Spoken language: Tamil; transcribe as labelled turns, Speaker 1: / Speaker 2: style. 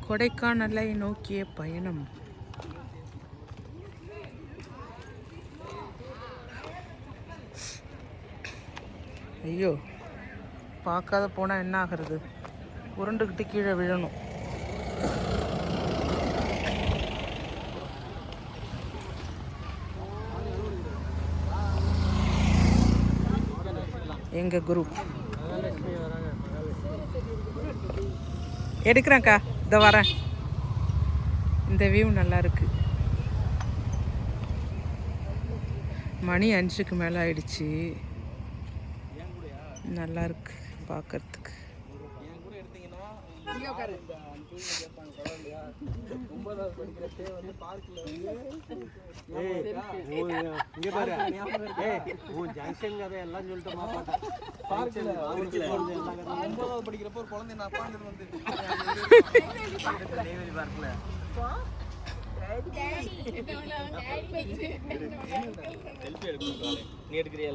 Speaker 1: கொடைக்கானலை நோக்கிய பயணம். ஐயோ, பார்க்காத போனால் என்ன ஆகிறது? உருண்டுக்கிட்டு கீழே விழணும். எங்கள் குரூப் எடுக்கிறேன்க்கா, இதை வரேன். இந்த வியூ நல்லா இருக்கு. மணி 5க்கு மேலே ஆயிடுச்சு. நல்லா இருக்கு பார்க்கறதுக்கு.
Speaker 2: படிக்கிறப்ப ஒரு குழந்தை நான் பாண்டது வந்து நீ எடுக்கிறியா?